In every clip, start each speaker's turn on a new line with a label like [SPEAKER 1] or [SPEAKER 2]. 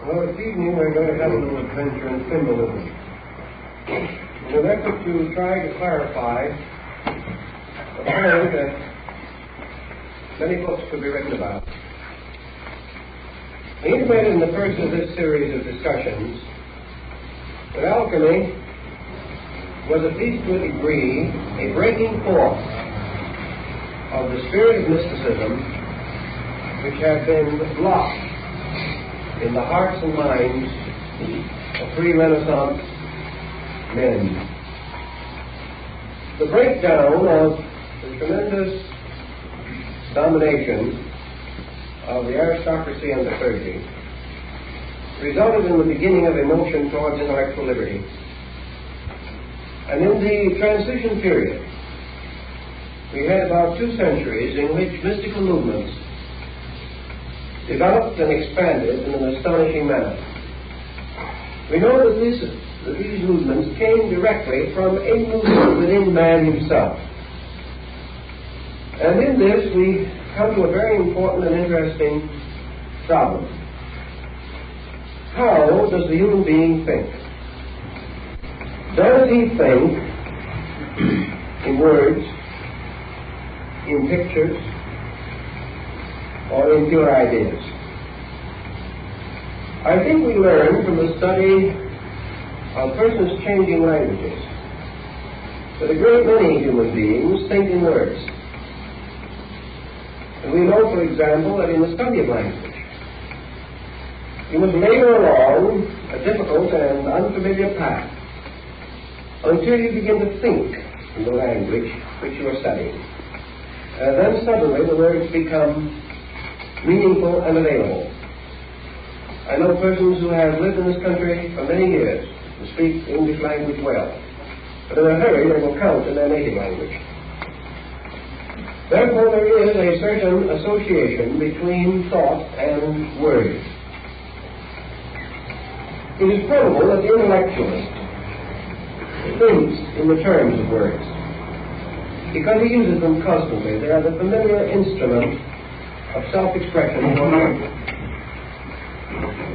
[SPEAKER 1] Well, this evening we're going to have a little adventure in symbolism. In an effort to try to clarify a point that many books could be written about. We intimated in the first of this series of discussions that alchemy was, at least to a degree, a breaking forth of the spirit of mysticism which had been locked in the hearts and minds of pre-Renaissance men. The breakdown of the tremendous domination of the aristocracy and the clergy resulted in the beginning of a motion towards intellectual liberty. And in the transition period, we had about 2 centuries in which mystical movements developed and expanded in an astonishing manner. We know that these movements came directly from a movement within man himself. And in this we come to a very important and interesting problem. How does the human being think? Does he think in words, in pictures, or in pure ideas? I think we learn from the study of persons changing languages that a great many human beings think in words. And we know, for example, that in the study of language, you must labor along a difficult and unfamiliar path until you begin to think in the language which you are studying. Then suddenly the words become meaningful and available. I know persons who have lived in this country for many years and speak the English language well, but in a hurry they will count in their native language. Therefore there is a certain association between thought and word. It is probable that the intellectualist thinks in the terms of words because he uses them constantly. They are the familiar instrument of self-expression for language.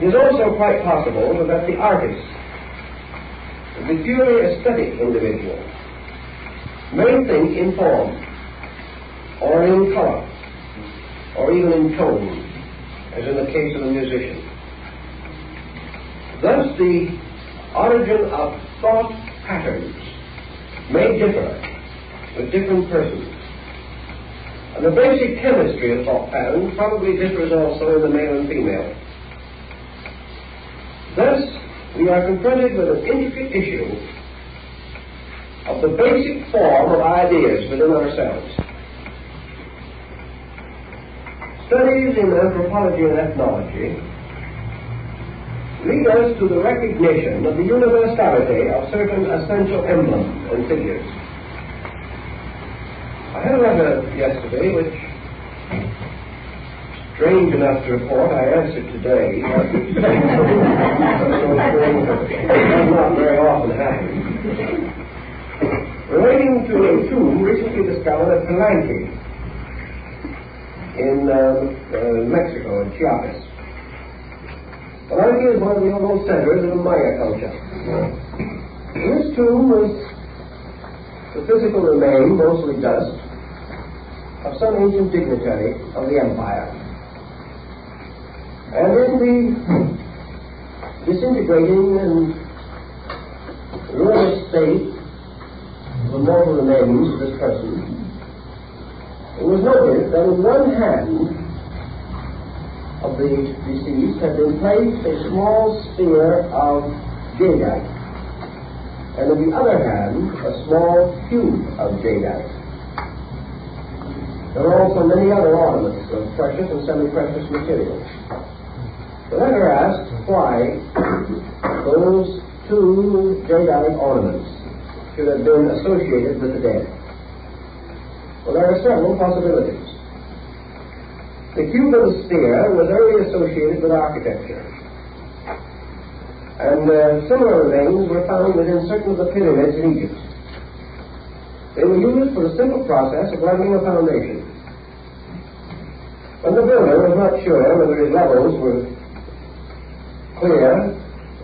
[SPEAKER 1] It is also quite possible that the artist, the purely aesthetic individual, may think in form, or in color, or even in tone, as in the case of a musician. Thus the origin of thought patterns may differ with different persons. And the basic chemistry of thought patterns probably differs also in the male and female. Thus, we are confronted with an intricate issue of the basic form of ideas within ourselves. Studies in anthropology and ethnology lead us to the recognition of the universality of certain essential emblems and figures. I had a letter yesterday which, strange enough to report, I answered today. That does not very often happen. Relating to a tomb recently discovered at Palenque in Mexico, in Chiapas. Palenque is one of the oldest centers of the Maya culture. This tomb was the physical remain, mostly dust, of some ancient dignitary of the empire. And in the disintegrating and ruinous state of the mortal remains of this person, it was noted that in one hand of the deceased had been placed a small sphere of jadeite, and in the other hand a small cube of jadeite. There are also many other ornaments of precious and semi-precious materials. The letter asks why those 2 jadeite ornaments should have been associated with the dead. Well, there are several possibilities. The cube of the sphere was early associated with architecture, and similar remains were found within certain of the pyramids in Egypt. They were used for the simple process of leveling a foundation. When the builder was not sure whether his levels were clear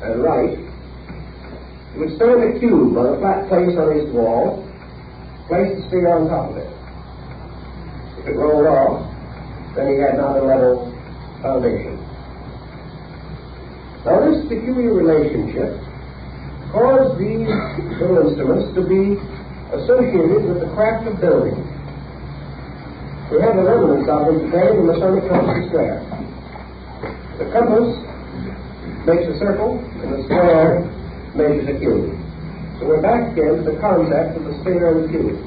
[SPEAKER 1] and right, he would stand a cube on a flat place on his wall, place the sphere on top of it. If it rolled off, then he had not a level foundation. Now this peculiar relationship caused these little instruments to be associated with the craft of building. We have the remnants of them today in the Masonic compass square. The compass makes a circle, and the square measures a cube. So we're back again to the concept of the sphere and the cube.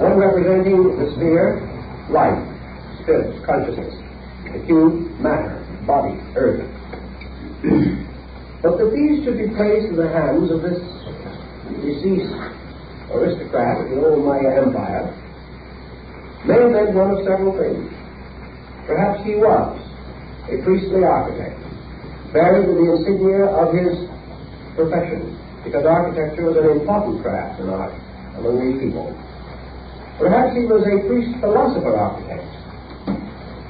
[SPEAKER 1] One representing the sphere, life, spirit, consciousness. The cube, matter, body, earth. But that these should be placed in the hands of this deceased aristocrat of the old Maya Empire may have meant one of several things. Perhaps he was a priestly architect, buried with the insignia of his profession, because architecture was an important craft in art among these people. Perhaps he was a priest-philosopher architect,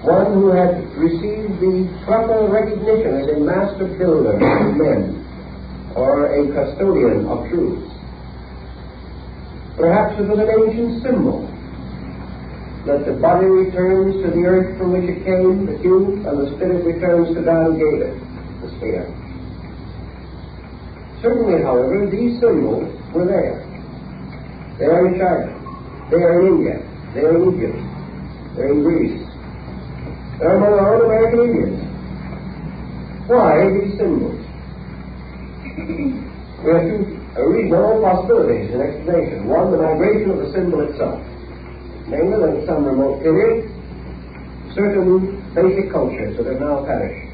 [SPEAKER 1] one who had received the proper recognition as a master builder of men, or a custodian of truths. Perhaps it was an ancient symbol that the body returns to the earth from which it came, the cube, and the spirit returns to God who gave it, the sphere. Certainly, however, these symbols were there. They are in China, they are in India, they are in Egypt, they are in Greece, they are among our own American Indians. Why these symbols? We have two reasonable possibilities in explanation. One, the migration of the symbol itself. Namely, that at some remote period, certain basic cultures that have now perished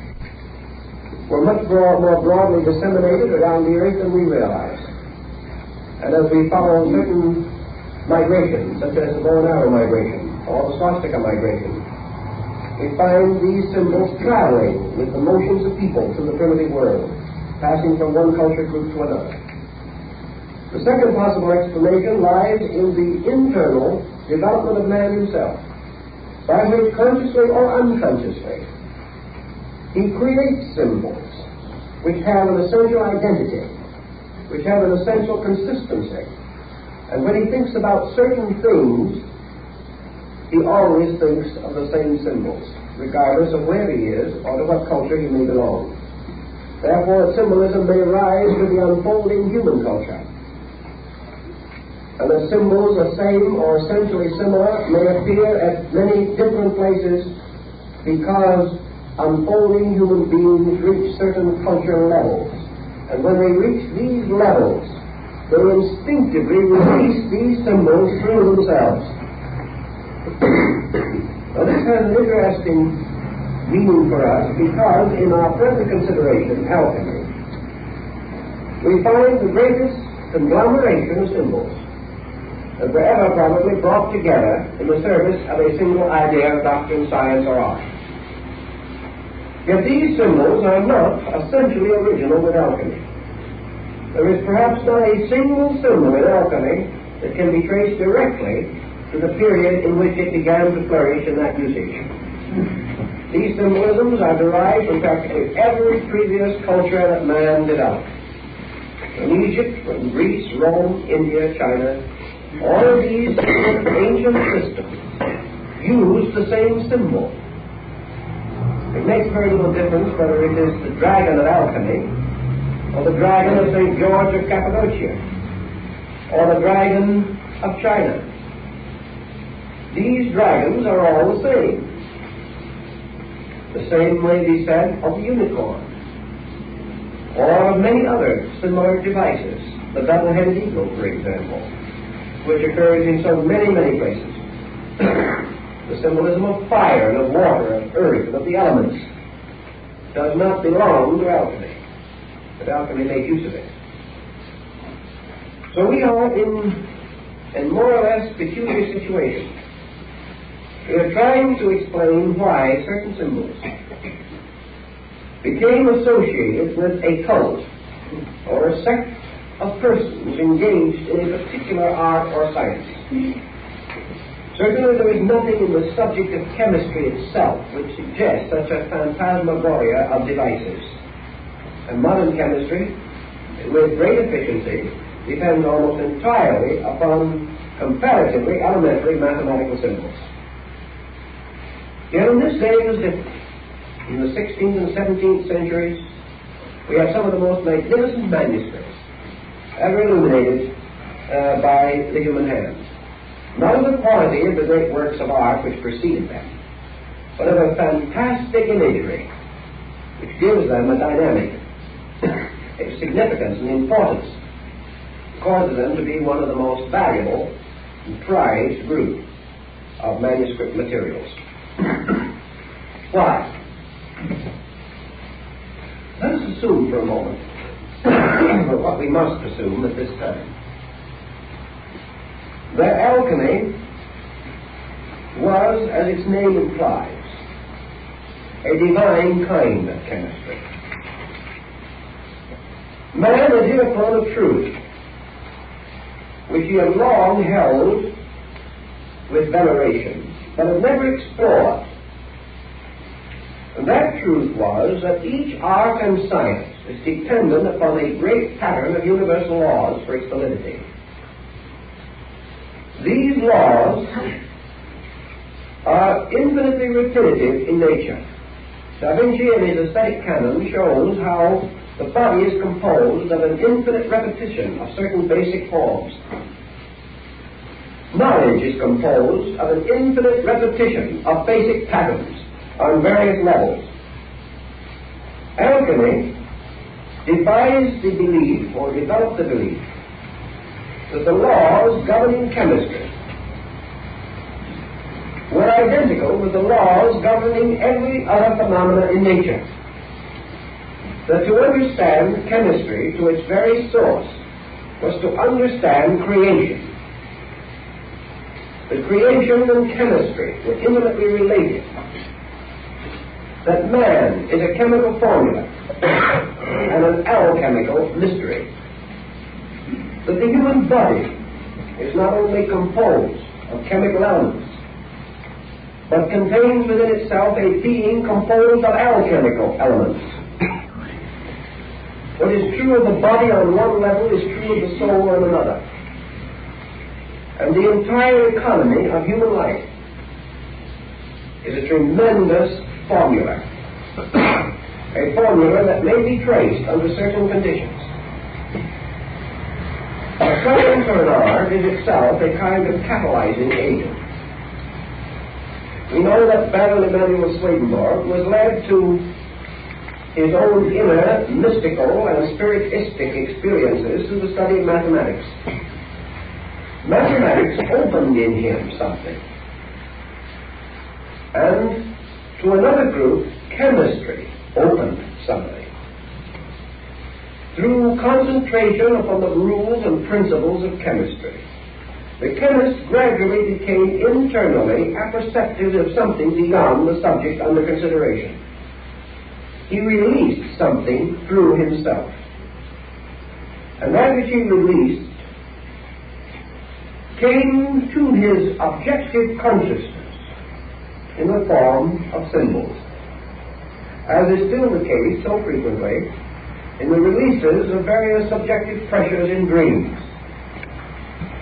[SPEAKER 1] were much more broadly disseminated around the earth than we realize. And as we follow certain migrations, such as the bow and arrow migration, or the swastika migration, we find these symbols traveling with the motions of people through the primitive world, passing from one culture group to another. The second possible explanation lies in the internal development of man himself, by which, consciously or unconsciously, he creates symbols which have an essential identity, which have an essential consistency. And when he thinks about certain things, he always thinks of the same symbols, regardless of where he is or to what culture he may belong. Therefore, symbolism may rise with the unfolding human culture. And the symbols, the same or essentially similar, may appear at many different places because unfolding human beings reach certain cultural levels. And when they reach these levels, they instinctively release these symbols through themselves. Now this has an interesting meaning for us because in our present consideration, alchemy, we find the greatest conglomeration of symbols that were ever probably brought together in the service of a single idea of doctrine, science, or art. Yet these symbols are not essentially original with alchemy. There is perhaps not a single symbol in alchemy that can be traced directly to the period in which it began to flourish in that usage. These symbolisms are derived from practically every previous culture that man developed. From Egypt, from Greece, Rome, India, China, all of these ancient systems use the same symbol. It makes very little difference whether it is the dragon of alchemy, or the dragon of St. George of Cappadocia, or the dragon of China. These dragons are all the same. The same may be said of the unicorn, or of many other similar devices. The double-headed eagle, for example, which occurs in so many, many places. The symbolism of fire and of water, of earth, and of the elements does not belong to alchemy, but alchemy made use of it. So we are in a more or less peculiar situation. We are trying to explain why certain symbols became associated with a cult or a sect of persons engaged in a particular art or science. Certainly there is nothing in the subject of chemistry itself which suggests such a phantasmagoria of devices. And modern chemistry, with great efficiency, depends almost entirely upon comparatively elementary mathematical symbols. Yet in this day it was different. In the 16th and 17th centuries, we have some of the most magnificent manuscripts ever illuminated by the human hand. Not of the quality of the great works of art which preceded them, but of a fantastic imagery which gives them a dynamic a significance and importance, causes them to be one of the most valuable and prized group of manuscript materials. Why? Let us assume for a moment what we must assume at this time, that alchemy was, as its name implies, a divine kind of chemistry. Man had hit upon a truth which he had long held with veneration, but had never explored. And that truth was that each art and science is dependent upon a great pattern of universal laws for its validity. These laws are infinitely repetitive in nature. Da Vinci in his aesthetic canon shows how the body is composed of an infinite repetition of certain basic forms. Knowledge is composed of an infinite repetition of basic patterns on various levels. Alchemy devised the belief, or developed the belief, that the laws governing chemistry were identical with the laws governing every other phenomena in nature. That to understand chemistry to its very source was to understand creation. That creation and chemistry were intimately related. That man is a chemical formula and an alchemical mystery. That the human body is not only composed of chemical elements, but contains within itself a being composed of alchemical elements. What is true of the body on one level is true of the soul on another. And the entire economy of human life is a tremendous formula. A formula that may be traced under certain conditions. Science or an art is itself a kind of catalyzing agent. We know that Baron Emanuel Swedenborg was led to his own inner mystical and spiritistic experiences through the study of mathematics. Mathematics opened in him something. And to another group, chemistry opened something. Through concentration upon the rules and principles of chemistry, the chemist gradually became internally apperceptive of something beyond the subject under consideration. He released something through himself. And that which he released came to his objective consciousness in the form of symbols, as is still the case so frequently in the releases of various subjective pressures in dreams.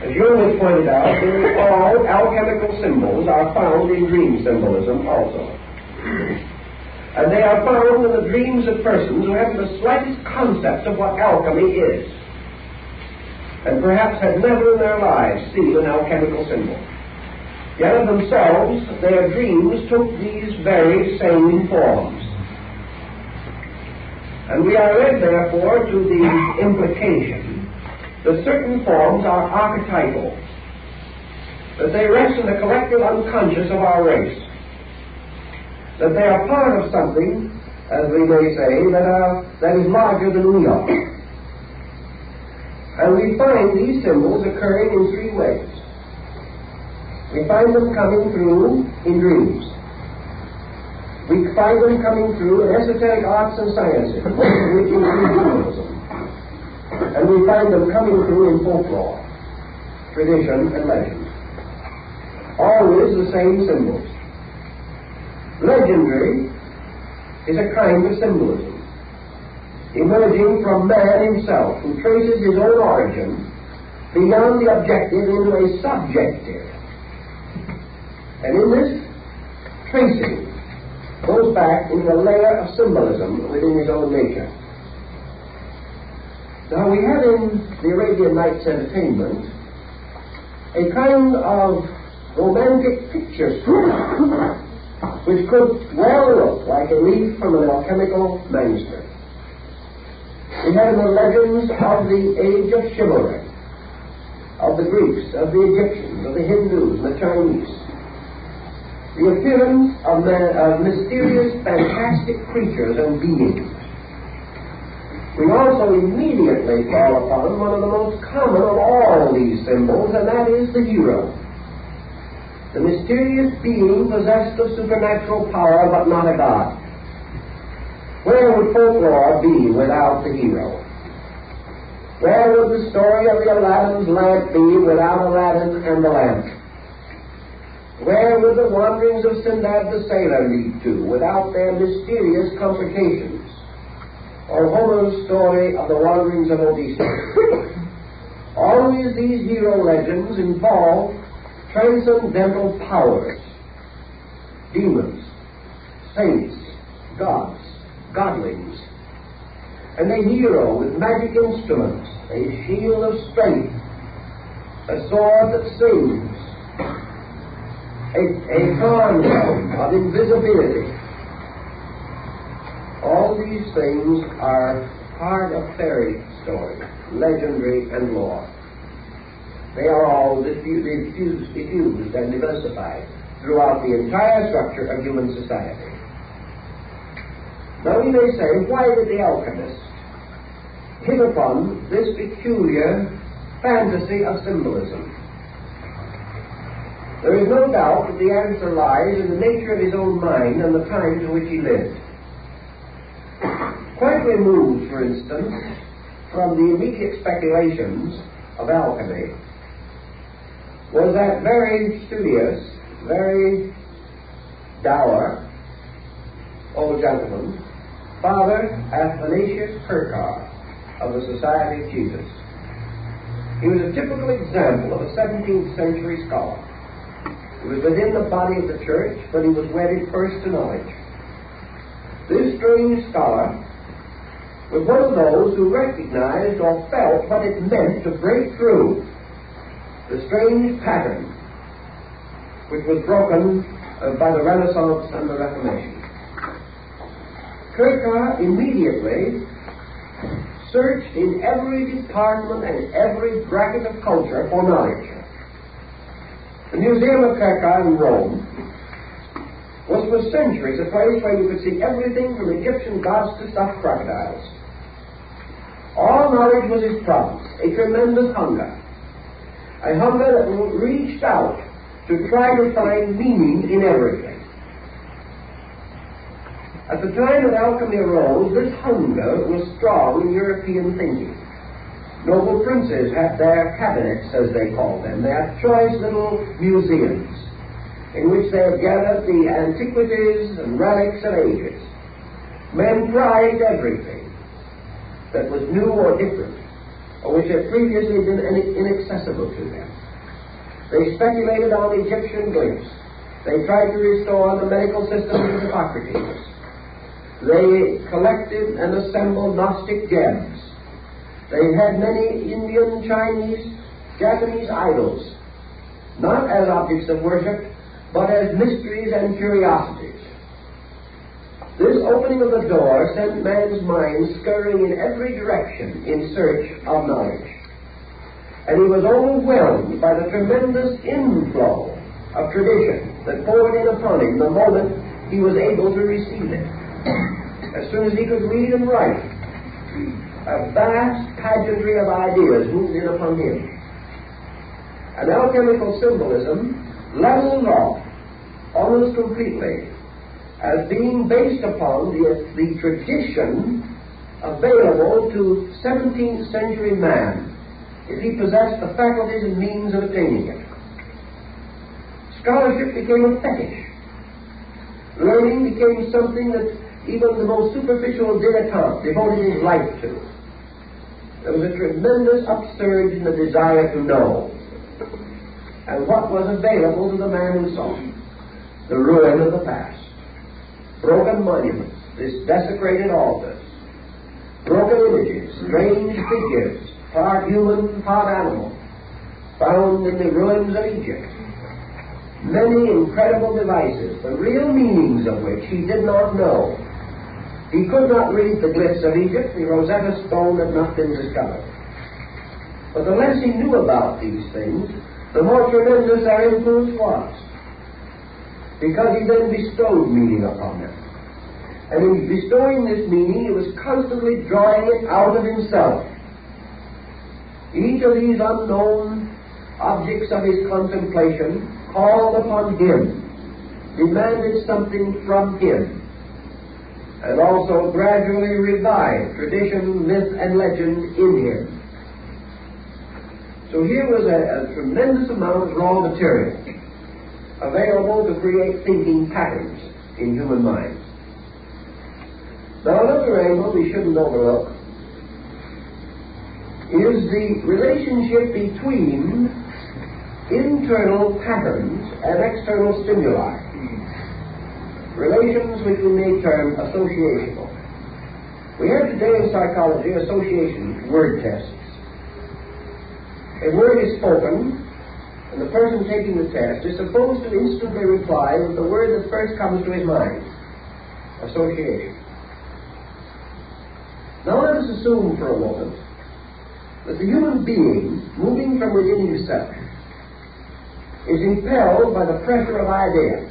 [SPEAKER 1] As Jung has pointed out, nearly all alchemical symbols are found in dream symbolism also. And they are found in the dreams of persons who haven't the slightest concept of what alchemy is, and perhaps had never in their lives seen an alchemical symbol. Yet of themselves, their dreams took these very same forms. And we are led, therefore, to the implication that certain forms are archetypal, that they rest in the collective unconscious of our race, that they are part of something, as we may say, that is larger than we are. And we find these symbols occurring in three ways. We find them coming through in dreams. We find them coming through in esoteric arts and sciences, which include symbolism. And we find them coming through in folklore, tradition, and legend. All always the same symbols. Legendary is a kind of symbolism, emerging from man himself, who traces his own origin beyond the objective into a subjective. And in this tracing, goes back into a layer of symbolism within his own nature. Now we have in the Arabian Nights Entertainment a kind of romantic picture story which could well look like a leaf from an alchemical manuscript. We have the legends of the age of chivalry, of the Greeks, of the Egyptians, of the Hindus, and the Chinese. The appearance of mysterious, fantastic creatures and beings. We also immediately fall upon one of the most common of all these symbols, and that is the hero. The mysterious being possessed of supernatural power, but not a god. Where would folklore be without the hero? Where would the story of the Aladdin's lamp be without Aladdin and the lamp? Where would the wanderings of Sinbad the sailor lead to without their mysterious complications? Or Homer's story of the wanderings of Odysseus? Always these hero legends involve transcendental powers, demons, saints, gods, godlings, and a hero with magic instruments, a shield of strength, a sword that sings, a horn of invisibility. All these things are part of fairy story, legendary, and lore. They are all diffused and diversified throughout the entire structure of human society. Now we may say, why did the alchemist hit upon this peculiar fantasy of symbolism? There is no doubt that the answer lies in the nature of his own mind and the times in which he lived. Quite removed, for instance, from the immediate speculations of alchemy, was that very studious, very dour old gentleman, Father Athanasius Kirchhoff of the Society of Jesus. He was a typical example of a 17th century scholar. He was within the body of the church, but he was wedded first to knowledge. This strange scholar was one of those who recognized or felt what it meant to break through the strange pattern which was broken by the Renaissance and the Reformation. Kirchhoff immediately searched in every department and every bracket of culture for knowledge. The Museum of Kirchhoff in Rome was for centuries a place where you could see everything from Egyptian gods to stuffed crocodiles. All knowledge was his province, a tremendous hunger. A hunger that reached out to try to find meaning in everything. At the time that alchemy arose, this hunger was strong in European thinking. Noble princes had their cabinets, as they called them. They had choice little museums in which they had gathered the antiquities and relics of ages. Men prized everything that was new or different, or which had previously been inaccessible to them. They speculated on Egyptian glyphs. They tried to restore the medical system of Hippocrates. They collected and assembled Gnostic gems. They had many Indian, Chinese, Japanese idols, not as objects of worship, but as mysteries and curiosities. This opening of the door sent man's mind scurrying in every direction in search of knowledge. And he was overwhelmed by the tremendous inflow of tradition that poured in upon him the moment he was able to receive it. As soon as he could read and write, a vast pageantry of ideas moved in upon him. And alchemical symbolism levels off almost completely as being based upon the tradition available to 17th century man if he possessed the faculties and means of attaining it. Scholarship became a fetish. Learning became something that even the most superficial dilettante devoted his life to. There was a tremendous upsurge in the desire to know. And what was available to the man who saw? The ruin of the past. Broken monuments, this desecrated altars, broken images, strange figures, part human, part animal, found in the ruins of Egypt. Many incredible devices, the real meanings of which he did not know. He could not read the glyphs of Egypt. The Rosetta Stone had not been discovered. But the less he knew about these things, the more tremendous their influence was, because he then bestowed meaning upon them. And in bestowing this meaning, he was constantly drawing it out of himself. Each of these unknown objects of his contemplation called upon him, demanded something from him, and also gradually revived tradition, myth, and legend in him. So here was a tremendous amount of raw material available to create thinking patterns in human minds. Now, another angle we shouldn't overlook is the relationship between internal patterns and external stimuli. Relations which we may term associational. We have today in psychology association word tests. A word is spoken, and the person taking the test is supposed to instantly reply with the word that first comes to his mind. Association. Now let us assume for a moment that the human being, moving from within himself, is impelled by the pressure of ideas.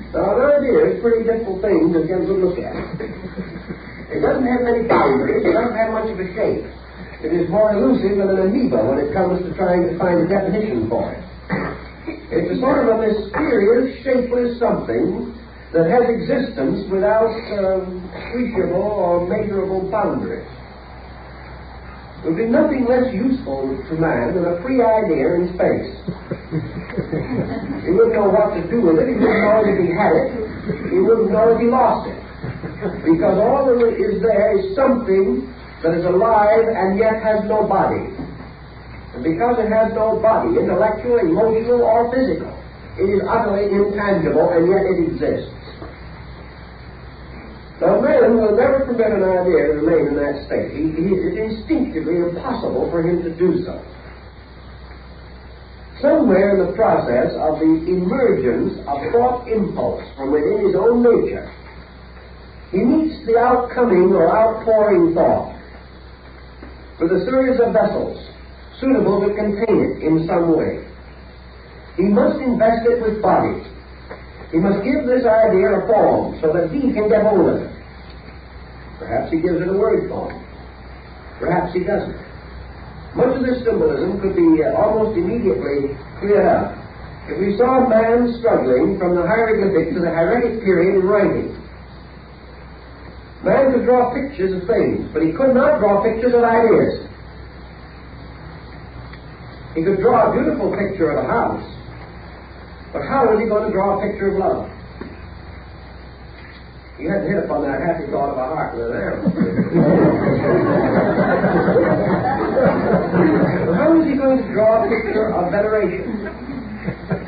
[SPEAKER 1] Now, an idea is a pretty difficult thing to get a good look at. It doesn't have many boundaries, it doesn't have much of a shape. It is more elusive than an amoeba when it comes to trying to find a definition for it. It's a sort of a mysterious, shapeless something that has existence without appreciable or measurable boundaries. It would be nothing less useful to man than a free idea in space. He wouldn't know what to do with it, he wouldn't know if he had it, he wouldn't know if he lost it. Because all that is there is something that is alive and yet has no body. And because it has no body, intellectual, emotional, or physical, it is utterly intangible and yet it exists. Now, man will never permit an idea to remain in that state. It's instinctively impossible for him to do so. Somewhere in the process of the emergence of thought impulse from within his own nature, he meets the outcoming or outpouring thought with a series of vessels suitable to contain it in some way. He must invest it with body. He must give this idea a form so that he can get hold of it. Perhaps he gives it a word form. Perhaps he doesn't. Much of this symbolism could be almost immediately cleared up if we saw a man struggling from the hieroglyphic to the hieratic period in writing. Man could draw pictures of things, but he could not draw pictures of ideas. He could draw a beautiful picture of a house, but how was he going to draw a picture of love? He had to hit upon that happy thought of a heart with an arrow. Well, how was he going to draw a picture of veneration?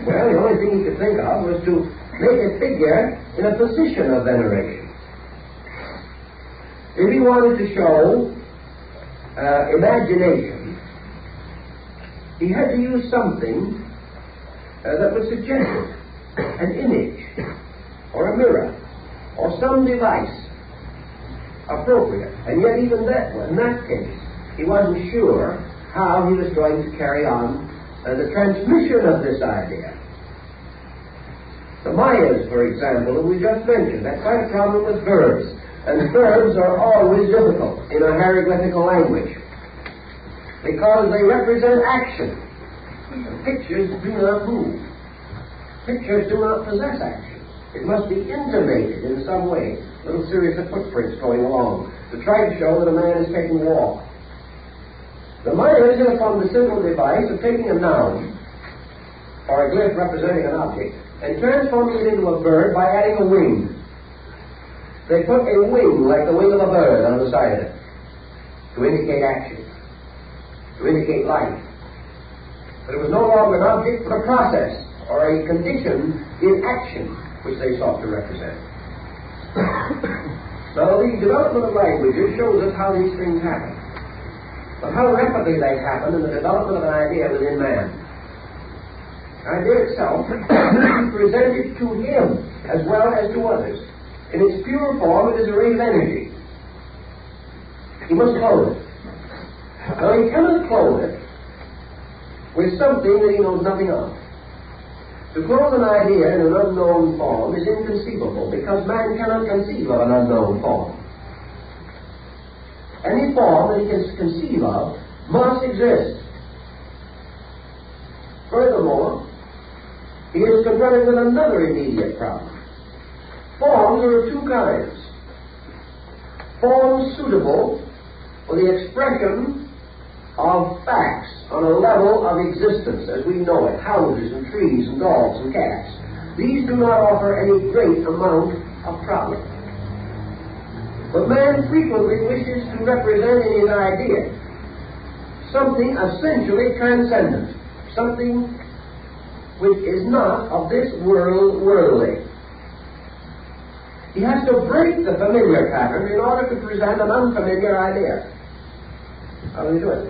[SPEAKER 1] Well, the only thing he could think of was to make a figure in a position of veneration. If he wanted to show imagination, he had to use something that would suggest an image or a mirror or some device appropriate. And yet even that, in that case, he wasn't sure how he was going to carry on the transmission of this idea. The Mayas, for example, who we just mentioned, had quite a problem with verbs. And verbs are always difficult in a hieroglyphical language because they represent action. And pictures do not move. Pictures do not possess action. It must be intimated in some way, a little series of footprints going along, to try to show that a man is taking a walk. The Mayas hit upon the simple device of taking a noun or a glyph representing an object, and transforming it into a bird by adding a wing. They put a wing, like the wing of a bird, on the side of it, to indicate action, to indicate life. But it was no longer an object, but a process, or a condition in action, which they sought to represent. Now, the development of languages shows us how these things happen, but how rapidly they happen in the development of an idea within man. The idea itself is presented to him as well as to others. In its pure form, it is a ray of energy. He must clothe it. Now, he cannot clothe it with something that he knows nothing of. To clothe an idea in an unknown form is inconceivable, because man cannot conceive of an unknown form. Any form that he can conceive of must exist. Furthermore, he is confronted with another immediate problem. Forms are of two kinds. Forms suitable for the expression of facts on a level of existence as we know it, houses and trees and dogs and cats. These do not offer any great amount of problem. But man frequently wishes to represent in his idea something essentially transcendent, something which is not of this world worldly. He has to break the familiar pattern in order to present an unfamiliar idea. How do you do it?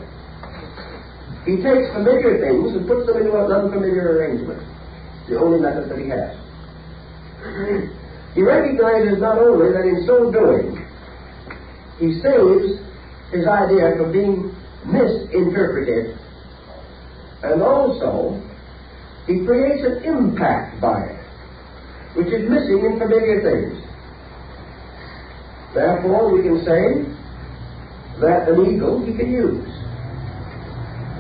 [SPEAKER 1] He takes familiar things and puts them into an unfamiliar arrangement. The only method that he has. He recognizes not only that in so doing, he saves his idea from being misinterpreted, and also he creates an impact by it, which is missing in familiar things. Therefore, we can say that an eagle he can use.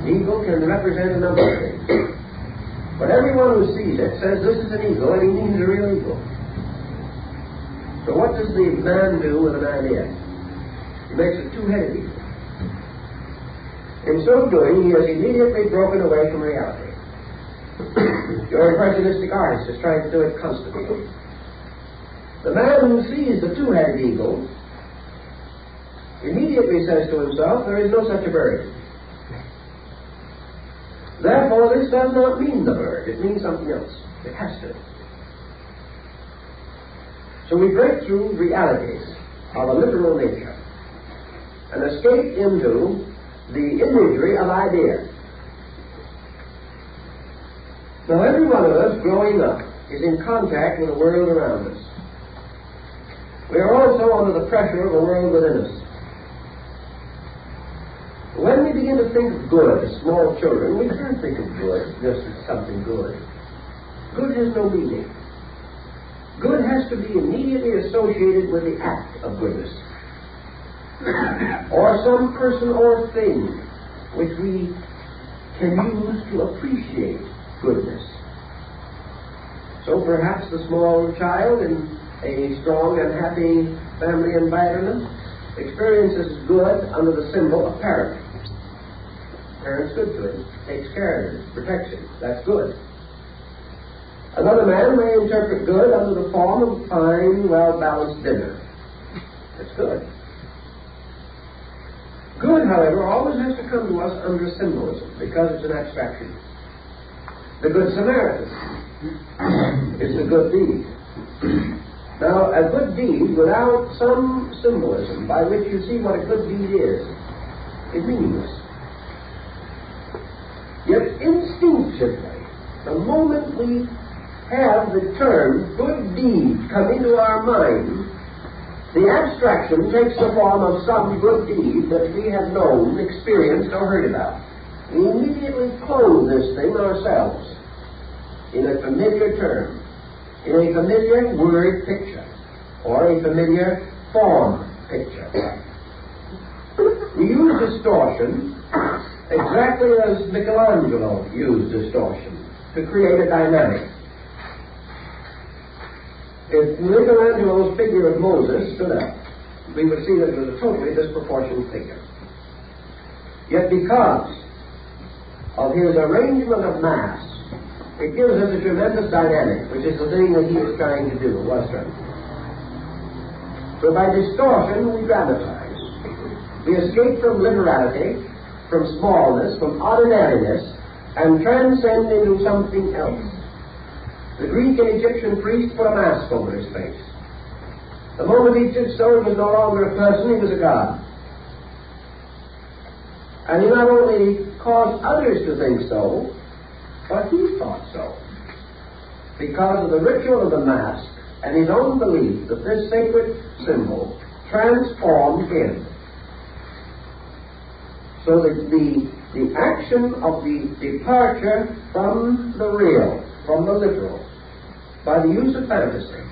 [SPEAKER 1] An eagle can represent a number of things. But everyone who sees it says this is an eagle, and he means a real eagle. So what does the man do with an idea? He makes a two-headed eagle. In so doing, he has immediately broken away from reality. Your impressionistic artist is trying to do it constantly. The man who sees the two-headed eagle immediately says to himself, there is no such a bird. Therefore, this does not mean the bird. It means something else. It has to. So we break through realities of a literal nature and escape into the imagery of ideas. Now, every one of us growing up is in contact with the world around us. We are also under the pressure of the world within us. When we begin to think of good as small children, we can't think of good just as something good. Good has no meaning. Good has to be immediately associated with the act of goodness, or some person or thing which we can use to appreciate goodness. So perhaps the small child in a strong and happy family environment experiences good under the symbol of parent. Parent's good to him, takes care of him, protects him. That's good. Another man may interpret good under the form of a fine, well-balanced dinner. That's good. Good, however, always has to come to us under symbolism, because it's an abstraction. The Good Samaritan is the good deed. Now, a good deed without some symbolism by which you see what a good deed is meaningless. Yet instinctively, the moment we have the term good deed come into our mind, the abstraction takes the form of some good deed that we have known, experienced, or heard about. We immediately clothe this thing ourselves in a familiar term, in a familiar word picture, or a familiar form picture. We use distortion exactly as Michelangelo used distortion to create a dynamic. If Michelangelo's figure of Moses stood up, we would see that it was a totally disproportionate figure. Yet because of his arrangement of mass It gives us a tremendous dynamic, which is the thing that he was trying to do, was trying to do. So by distortion, we dramatize. We escape from literality, from smallness, from ordinariness, and transcend into something else. The Greek and Egyptian priest put a mask over his face. The moment he did so, he was no longer a person, he was a god. And he not only caused others to think so, but he thought so. Because of the ritual of the mask and his own belief that this sacred symbol transformed him. So that the action of the departure from the real, from the literal, by the use of fantasy,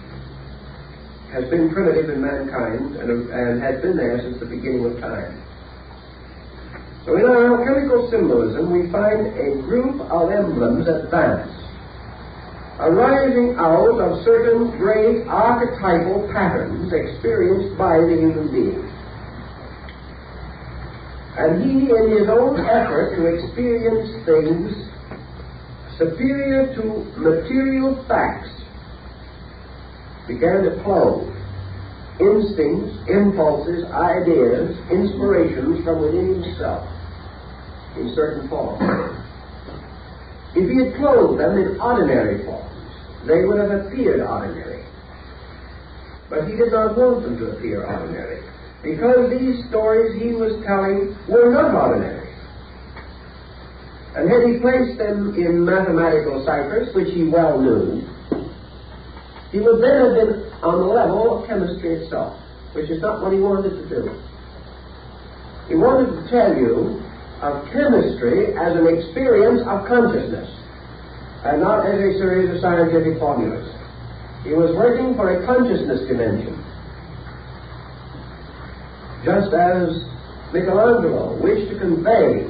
[SPEAKER 1] has been primitive in mankind and has been there since the beginning of time. So in our alchemical symbolism, we find a group of emblems advanced, arising out of certain great archetypal patterns experienced by the human being. And he, in his own effort to experience things superior to material facts, began to clothe instincts, impulses, ideas, inspirations from within himself in certain forms. If he had clothed them in ordinary forms, they would have appeared ordinary. But he did not want them to appear ordinary, because these stories he was telling were not ordinary. And had he placed them in mathematical ciphers, which he well knew, he would then have been on the level of chemistry itself, which is not what he wanted to do. He wanted to tell you of chemistry as an experience of consciousness, and not as a series of scientific formulas. He was working for a consciousness dimension. Just as Michelangelo wished to convey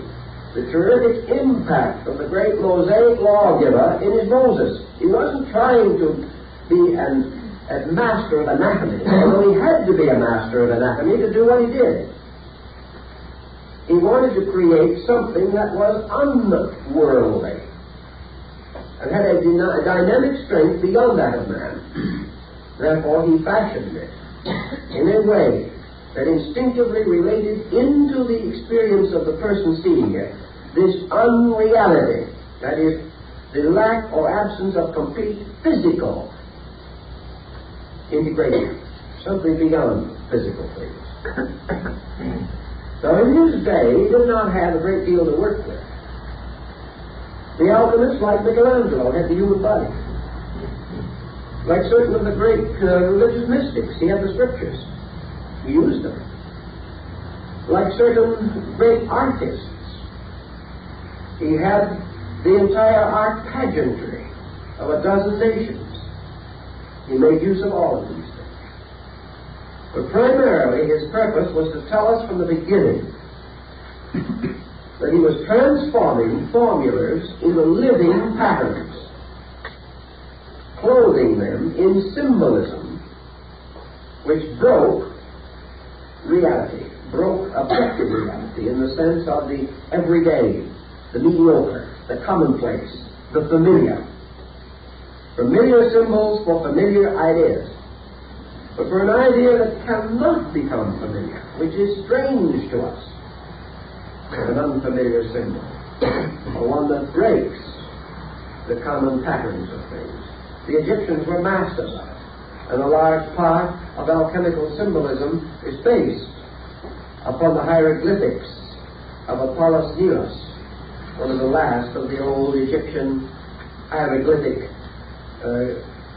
[SPEAKER 1] the terrific impact of the great Mosaic lawgiver in his Moses. He wasn't trying to be a master of anatomy, although he had to be a master of anatomy to do what he did. He wanted to create something that was unworldly and had a dynamic strength beyond that of man. Therefore, he fashioned it in a way that instinctively related into the experience of the person seeing it this unreality, that is, the lack or absence of complete physical integration, something beyond physical things. So in his day, he did not have a great deal to work with. The alchemists, like Michelangelo, had the human body. Like certain of the great religious mystics, he had the scriptures. He used them. Like certain great artists, he had the entire art pageantry of a dozen nations. He made use of all of these things. But primarily his purpose was to tell us from the beginning that he was transforming formulas into living patterns, clothing them in symbolism which broke reality, broke objective reality in the sense of the everyday, the mediocre, the commonplace, the familiar. Familiar symbols for familiar ideas. But for an idea that cannot become familiar, which is strange to us, an unfamiliar symbol, or one that breaks the common patterns of things. The Egyptians were masters of it, and a large part of alchemical symbolism is based upon the hieroglyphics of Apollos Neos, one of the last of the old Egyptian hieroglyphic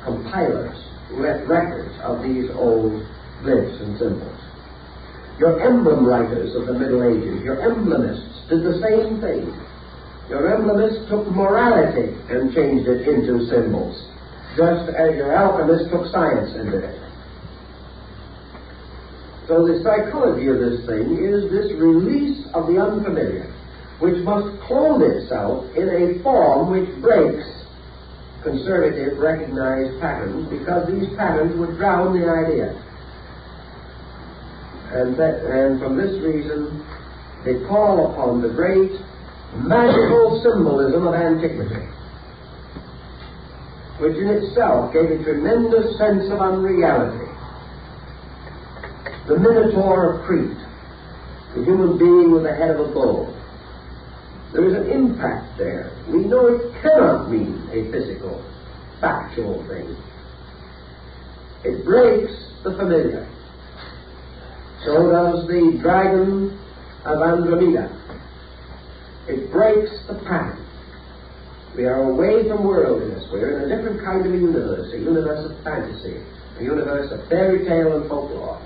[SPEAKER 1] compilers who left records of these old glyphs and symbols. Your emblem writers of the Middle Ages, your emblemists, did the same thing. Your emblemists took morality and changed it into symbols, just as your alchemists took science into it. So the psychology of this thing is this release of the unfamiliar, which must clothe itself in a form which breaks conservative, recognized patterns, because these patterns would drown the idea. And from this reason, they call upon the great magical symbolism of antiquity which in itself gave a tremendous sense of unreality. The Minotaur of Crete, the human being with the head of a bull. There is an impact there. We know it cannot mean a physical, factual thing. It breaks the familiar. So does the dragon of Andromeda. It breaks the pattern. We are away from worldliness. We're in a different kind of a universe of fantasy, a universe of fairy tale and folklore,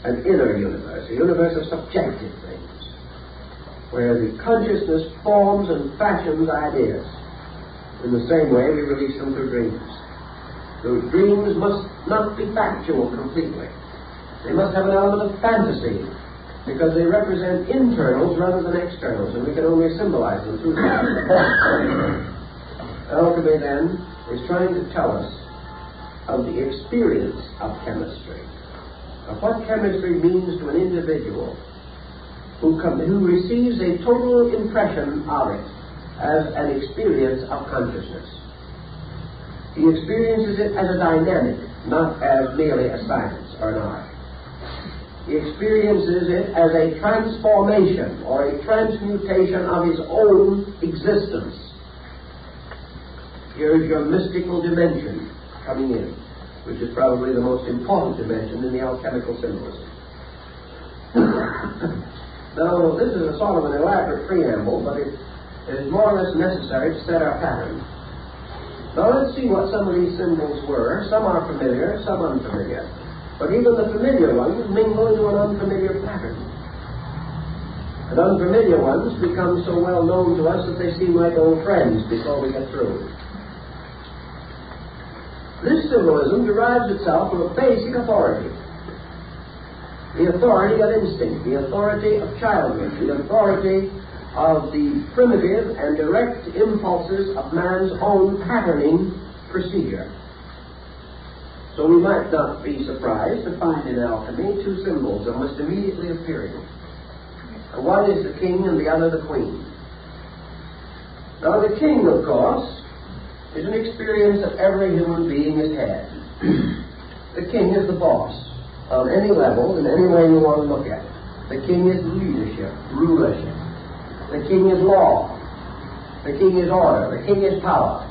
[SPEAKER 1] an inner universe, a universe of subjective things, where the consciousness forms and fashions ideas. In the same way we release them through dreams. Those dreams must not be factual completely. They must have an element of fantasy, because they represent internals rather than externals, and we can only symbolize them through them. Alchemy, then, is trying to tell us of the experience of chemistry, of what chemistry means to an individual who receives a total impression of it as an experience of consciousness. He experiences it as a dynamic, not as merely a science or an art. He experiences it as a transformation or a transmutation of his own existence. Here is your mystical dimension coming in, which is probably the most important dimension in the alchemical symbolism. Now, this is a sort of an elaborate preamble, but it is more or less necessary to set our pattern. Now, let's see what some of these symbols were. Some are familiar, some unfamiliar. But even the familiar ones mingle into an unfamiliar pattern. And unfamiliar ones become so well known to us that they seem like old friends before we get through. This symbolism derives itself from a basic authority. The authority of instinct, the authority of childhood, the authority of the primitive and direct impulses of man's own patterning procedure. So we might not be surprised to find in alchemy two symbols almost immediately appearing. One is the king and the other the queen. Now the king, of course, is an experience that every human being has had. The king is the boss on any level, in any way you want to look at it. The king is leadership, rulership. The king is law. The king is order. The king is power.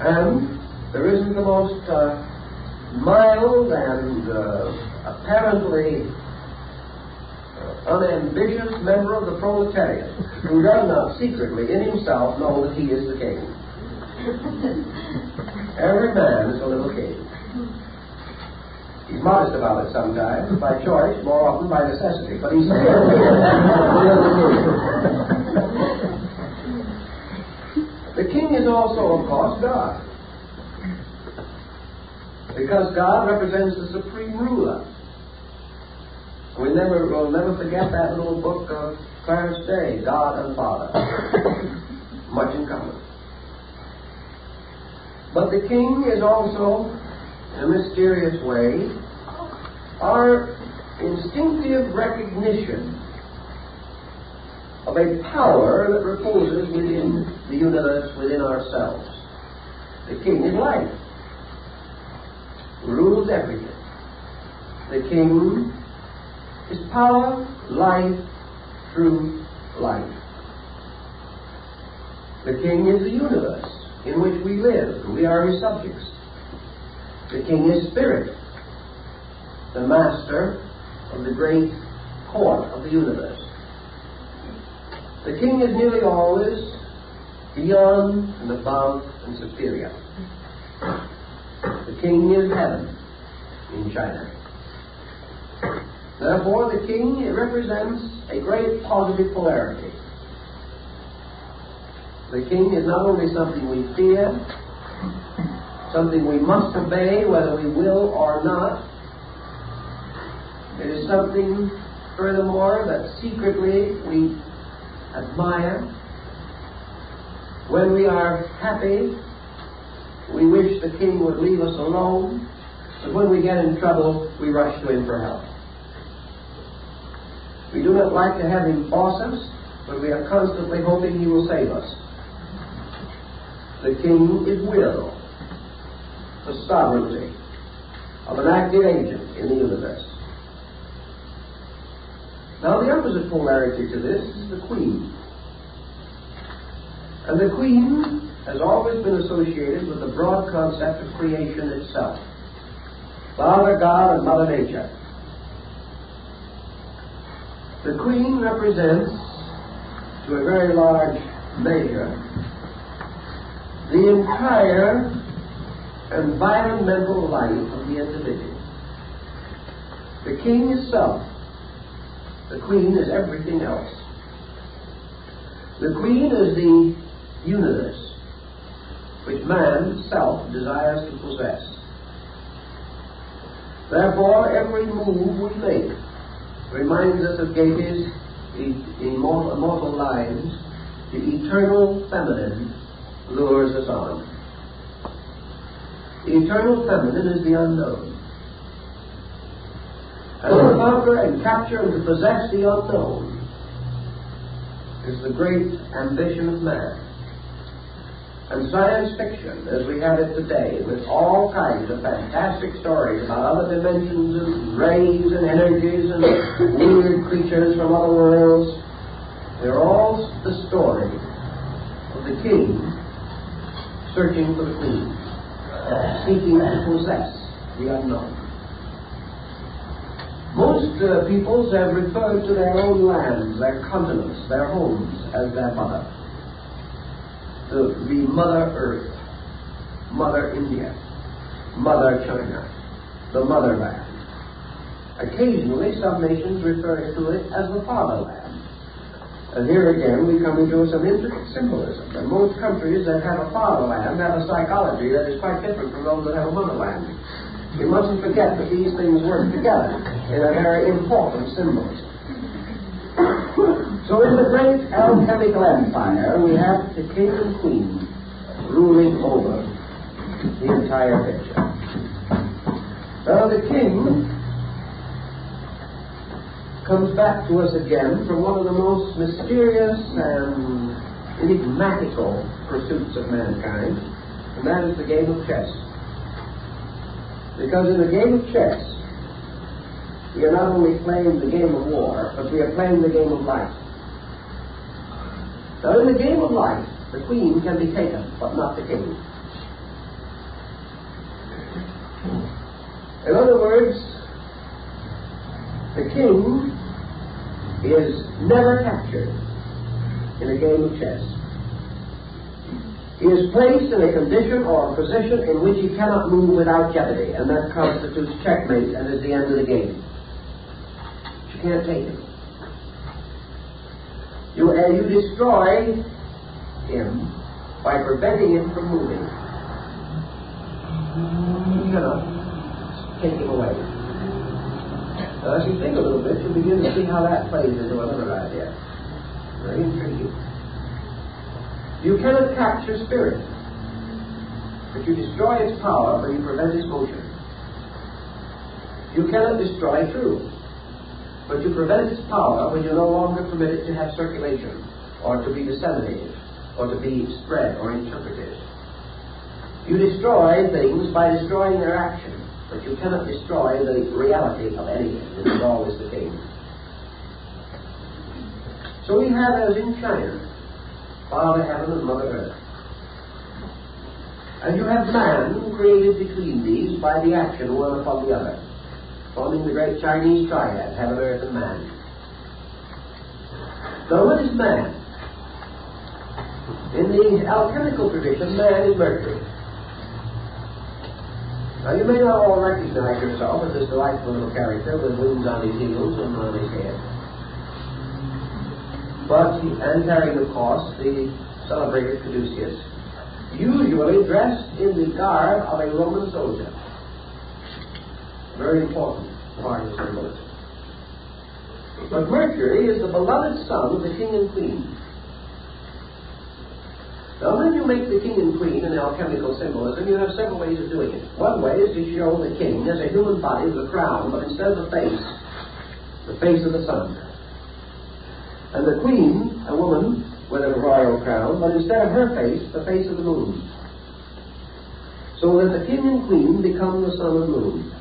[SPEAKER 1] And there isn't the most mild and apparently unambitious member of the proletariat who does not secretly in himself know that he is the king. Every man is a little king. He's modest about it sometimes, by choice, more often by necessity, but he's still the king is also, of course, God. Because God represents the supreme ruler. We'll never forget that little book of Clarence Day, God and Father. Much in common. But the king is also, in a mysterious way, our instinctive recognition of a power that reposes within the universe, within ourselves. The king is life. Rules everything. The king is power, life, truth, life. The king is the universe in which we live. We are his subjects. The king is spirit, the master of the great court of the universe. The king is nearly always beyond and above and superior. The king is heaven in China. Therefore, the king represents a great positive polarity. The king is not only something we fear, something we must obey whether we will or not. It is something, furthermore, that secretly we admire. When we are happy, we wish the king would leave us alone, but when we get in trouble, we rush to him for help. We do not like to have him boss us, but we are constantly hoping he will save us. The king is will, the sovereignty of an active agent in the universe. Now the opposite polarity to this is the queen. And the queen has always been associated with the broad concept of creation itself. Father God and Mother Nature. The queen represents, to a very large measure, the entire environmental life of the individual. The king is self. The queen is everything else. The queen is the universe which man, self, desires to possess. Therefore, every move we make reminds us of Goethe's immortal lines, "The eternal feminine lures us on." The eternal feminine is the unknown. And to conquer and capture and to possess the unknown is the great ambition of man. And science fiction, as we have it today, with all kinds of fantastic stories about other dimensions and rays and energies and weird creatures from other worlds, they're all the story of the king searching for the queen, seeking to possess the unknown. Most peoples have referred to their own lands, their continents, their homes, as their mother. The Mother Earth, Mother India, Mother China, the Motherland. Occasionally, some nations refer to it as the Fatherland. And here again, we come into some intricate symbolism. And most countries that have a fatherland have a psychology that is quite different from those that have a motherland. You mustn't forget that these things work together in a very important symbolism. So in the great alchemical empire, we have the king and queen ruling over the entire picture. Now the king comes back to us again from one of the most mysterious and enigmatical pursuits of mankind, and that is the game of chess. Because in the game of chess, we are not only playing the game of war, but we are playing the game of life. Now in the game of life, the queen can be taken, but not the king. In other words, the king is never captured in a game of chess. He is placed in a condition or a position in which he cannot move without jeopardy, and that constitutes checkmate and is the end of the game. You can't take him. You destroy him by preventing him from moving. You cannot take him away. Now, as you think a little bit, you begin to see how that plays into another idea. Very intriguing. You cannot capture spirit, but you destroy its power when you prevent its motion. You cannot destroy truth, but you prevent its power when you no longer permit it to have circulation, or to be disseminated, or to be spread or interpreted. You destroy things by destroying their action, but you cannot destroy the reality of anything. This is always the case. So we have, as in China, Father Heaven and Mother Earth. And you have man created between these by the action one upon the other, forming the great Chinese triad, Heaven, Earth, and Man. Now what is man? In the alchemical tradition, man is Mercury. Now you may not all recognize yourself as this delightful little character with wings on his heels and on his head. But, and carrying, of course, the celebrated caduceus, usually dressed in the garb of a Roman soldier. Very important part of the symbolism. But Mercury is the beloved son of the king and queen. Now, when you make the king and queen in alchemical symbolism, you have several ways of doing it. One way is to show the king as a human body with a crown, but instead of the face of the sun. And the queen, a woman, with a royal crown, but instead of her face, the face of the moon. So that the king and queen become the sun and moon.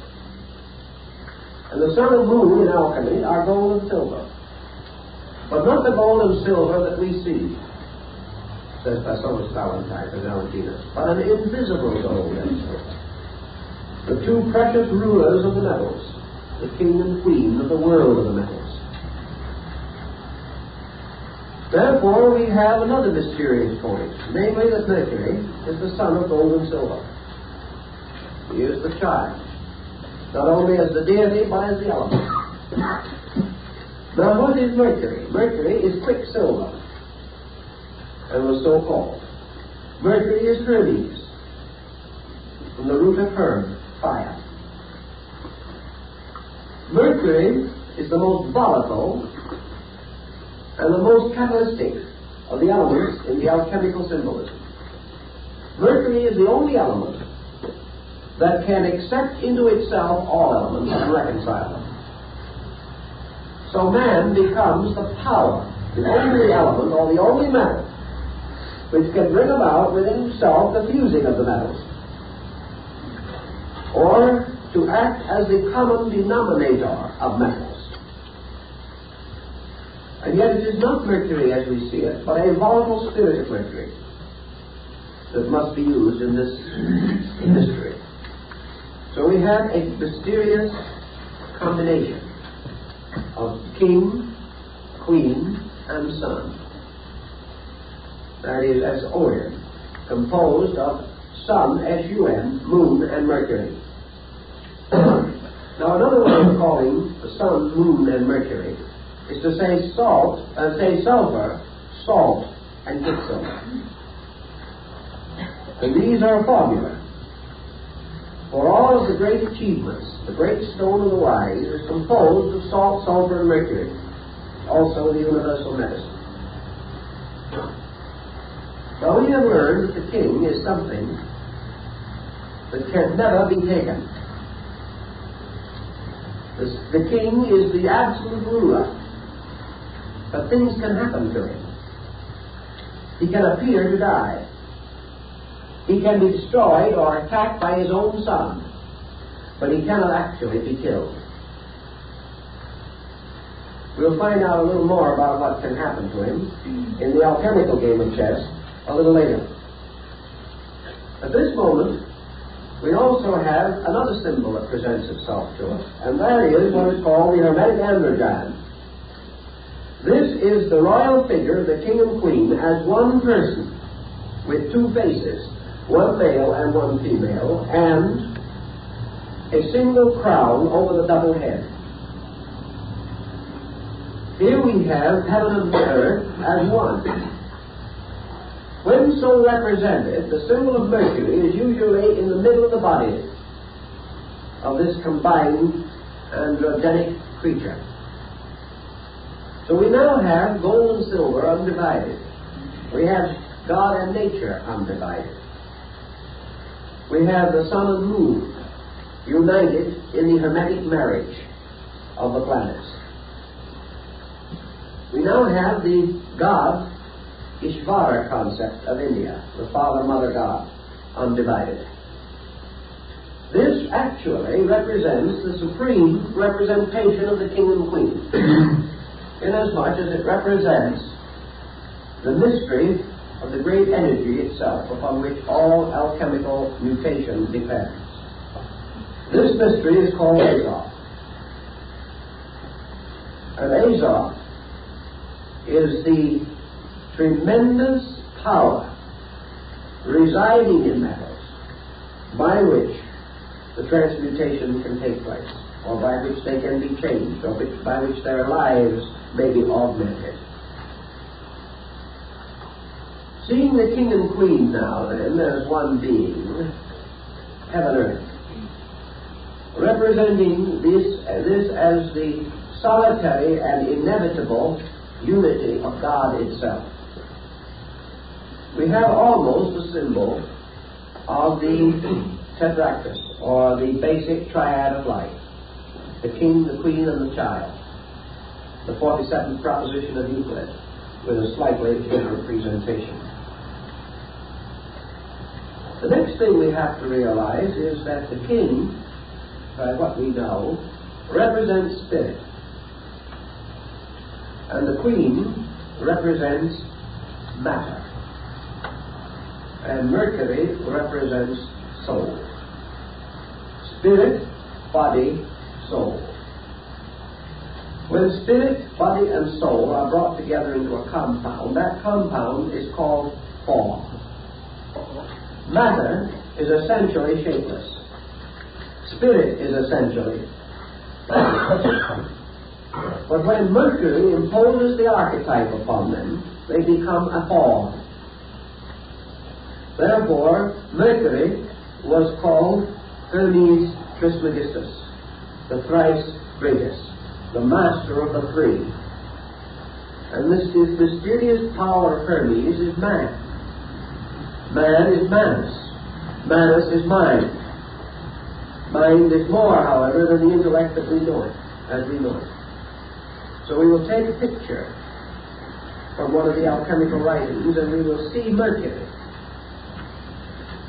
[SPEAKER 1] And the sun and moon in alchemy are gold and silver. But not the gold and silver that we see, says Thomas Valentine and Valentina, but an invisible gold and silver. The two precious rulers of the metals, the king and queen of the world of the metals. Therefore, we have another mysterious point, namely that Mercury is the son of gold and silver. He is the child, not only as the deity, but as the element. Now, what is Mercury? Mercury is quicksilver, and was so called. Mercury is Hermes, from the root of Herm, fire. Mercury is the most volatile and the most catalytic of the elements in the alchemical symbolism. Mercury is the only element that can accept into itself all elements and reconcile them. So man becomes the power, the only element or the only metal which can bring about within himself the fusing of the metals, or to act as the common denominator of metals. And yet it is not Mercury as we see it, but a volatile spirit of Mercury that must be used in this mystery. So we have a mysterious combination of king, queen, and sun. That is, as Orion, composed of sun, S-U-N, moon, and Mercury. Now, another way of calling the sun, moon, and Mercury is to say sulfur, salt, and quicksilver. And these are a formula. For all of the great achievements, the great stone of the wise is composed of salt, sulfur, and mercury, also the universal medicine. Now we have learned that the king is something that can never be taken. The king is the absolute ruler, but things can happen to him. He can appear to die. He can be destroyed or attacked by his own son, but he cannot actually be killed. We'll find out a little more about what can happen to him in the alchemical game of chess a little later. At this moment, we also have another symbol that presents itself to us, and that is what is called the Hermetic androgyne. This is the royal figure of the king and queen as one person with two faces, one male and one female, and a single crown over the double head. Here we have heaven and earth as one. When so represented, the symbol of Mercury is usually in the middle of the body of this combined androgenic creature. So we now have gold and silver undivided. We have God and nature undivided. We have the sun and moon united in the Hermetic marriage of the planets. We now have the God Ishvara concept of India, the Father-Mother God, undivided. This actually represents the supreme representation of the king and queen, inasmuch as it represents the mystery of the great energy itself upon which all alchemical mutation depends. This mystery is called Azoth. And Azoth is the tremendous power residing in metals by which the transmutation can take place, or by which they can be changed, or by which their lives may be augmented. Seeing the king and queen now, then, as one being, heaven and earth, representing this as the solitary and inevitable unity of God itself. We have almost a symbol of the tetractys, or the basic triad of life: the king, the queen, and the child, the 47th proposition of Euclid. with a slightly different presentation. The next thing we have to realize is that the king, by what we know, represents spirit, and the queen represents matter, and Mercury represents soul. Spirit, body, soul. When spirit, body, and soul are brought together into a compound, that compound is called form. Matter is essentially shapeless. Spirit is essentially shapeless. But when Mercury imposes the archetype upon them, they become a form. Therefore, Mercury was called Hermes Trismegistus, the thrice greatest, the master of the three. And this mysterious power of Hermes is man. Man is Manus. Manus is mind. Mind is more, however, than the intellect that we know it, as we know it. So we will take a picture from one of the alchemical writings, and we will see Mercury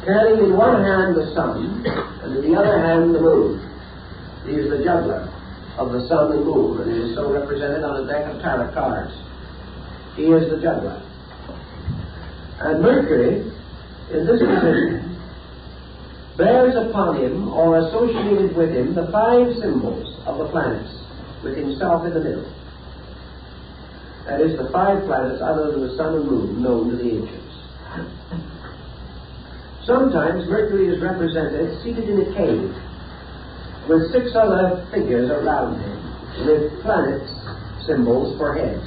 [SPEAKER 1] carrying in one hand the sun, and in the other hand the moon. He is the juggler of the sun and moon, and it is so represented on a deck of tarot cards. He is the juggler. And Mercury, in this position, bears upon him, or associated with him, the 5 symbols of the planets, with himself in the middle. That is, the 5 planets other than the sun and moon known to the ancients. Sometimes Mercury is represented seated in a cave with 6 other figures around him with planets symbols for heads.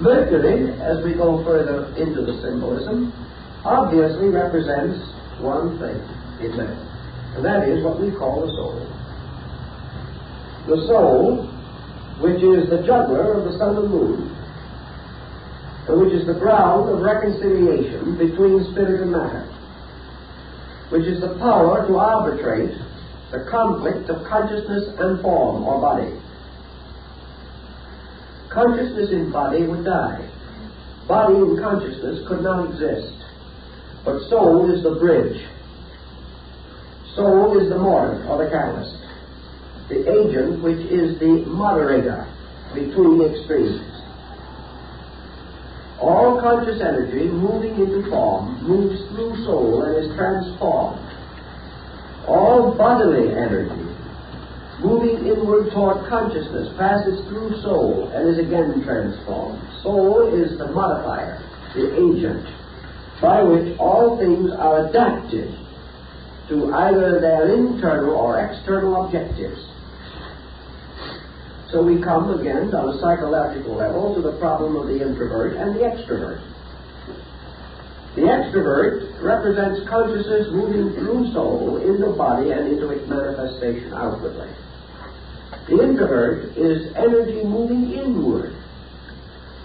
[SPEAKER 1] Mercury, as we go further into the symbolism, obviously represents one thing in man, and that is what we call the soul. The soul, which is the juggler of the sun and moon, and which is the ground of reconciliation between spirit and matter, which is the power to arbitrate the conflict of consciousness and form or body. Consciousness in body would die. Body in consciousness could not exist. But soul is the bridge. Soul is the mortar or the catalyst, the agent which is the moderator between the extremes. All conscious energy moving into form moves through soul and is transformed. All bodily energy moving inward toward consciousness passes through soul and is again transformed. Soul is the modifier, the agent, by which all things are adapted to either their internal or external objectives. So we come again on a psychological level to the problem of the introvert and the extrovert. The extrovert represents consciousness moving through soul into body and into its manifestation outwardly. The introvert is energy moving inward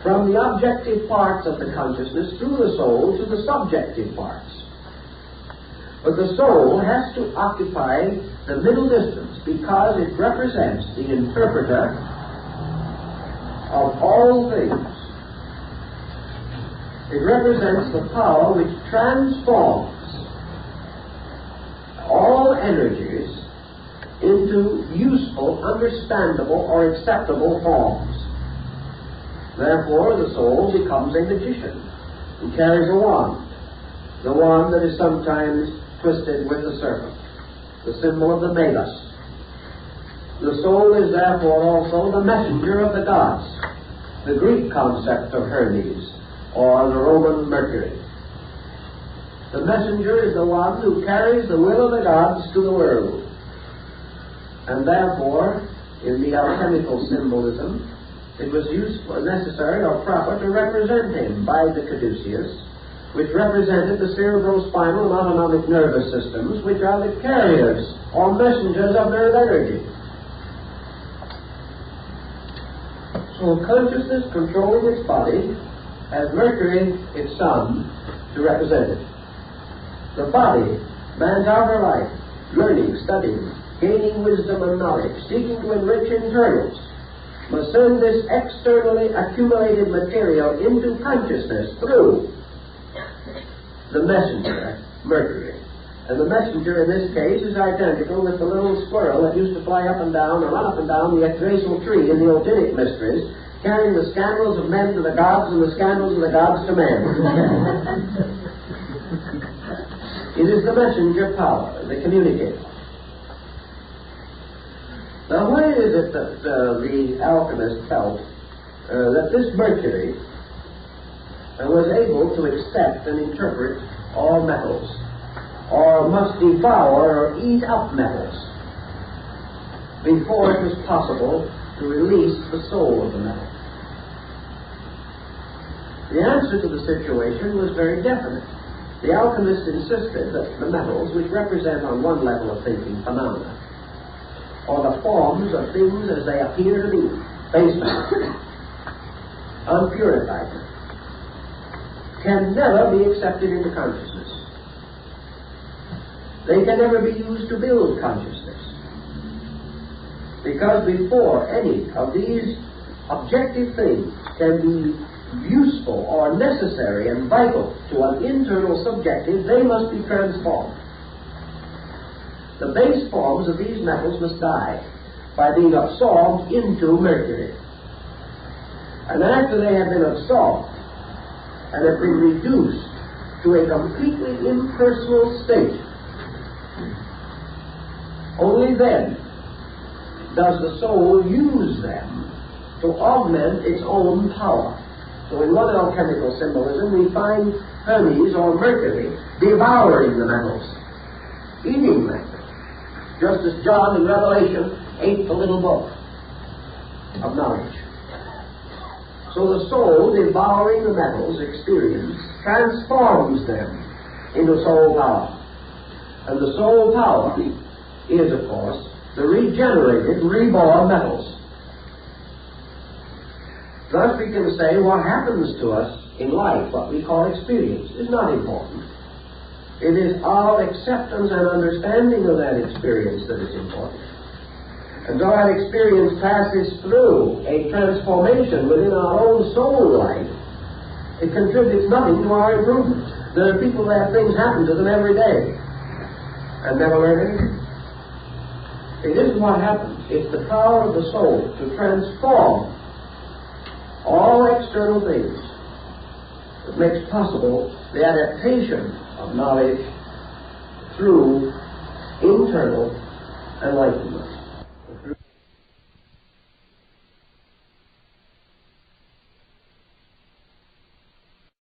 [SPEAKER 1] from the objective parts of the consciousness through the soul to the subjective parts. But the soul has to occupy the middle distance because it represents the interpreter of all things. It represents the power which transforms all energies into useful, understandable, or acceptable forms. Therefore, the soul becomes a magician who carries a wand, the wand that is sometimes twisted with the serpent, the symbol of the Magus. The soul is therefore also the messenger of the gods, the Greek concept of Hermes, or the Roman Mercury. The messenger is the one who carries the will of the gods to the world. And therefore, in the alchemical symbolism, it was useful, necessary, or proper to represent him by the caduceus, which represented the cerebrospinal and autonomic nervous systems, which are the carriers or messengers of nerve energy. So consciousness controlling its body has Mercury, its sun, to represent it. The body, man's outer life, learning, studying, gaining wisdom and knowledge, seeking to enrich internals, must send this externally accumulated material into consciousness through the messenger, Mercury. And the messenger in this case is identical with the little squirrel that used to fly up and down or run up and down the Yggdrasil tree in the Odinic mysteries, carrying the scandals of men to the gods and the scandals of the gods to men. It is the messenger power, the communicator. Now, why is it that the alchemist felt that this Mercury was able to accept and interpret all metals, or must devour or eat up metals before it was possible to release the soul of the metal? The answer to the situation was very definite. The alchemist insisted that the metals, which represent on one level of thinking phenomena, or the forms of things as they appear to be, base metals, unpurified, can never be accepted into consciousness. They can never be used to build consciousness. Because before any of these objective things can be useful or necessary and vital to an internal subjective, they must be transformed. The base forms of these metals must die by being absorbed into Mercury. And after they have been absorbed and have been reduced to a completely impersonal state, only then does the soul use them to augment its own power. So in one alchemical symbolism we find Hermes or Mercury devouring the metals, eating them, just as John in Revelation ate the little book of knowledge. So the soul, devouring the metals experience, transforms them into soul power. And the soul power is, of course, the regenerated, reborn metals. Thus we can say what happens to us in life, what we call experience, is not important. It is our acceptance and understanding of that experience that is important. And so that experience passes through a transformation within our own soul life. It contributes nothing to our improvement. There are people that have things happen to them every day and never learn anything. It isn't what happens. It's the power of the soul to transform all external things that makes possible the adaptation of knowledge through internal enlightenment.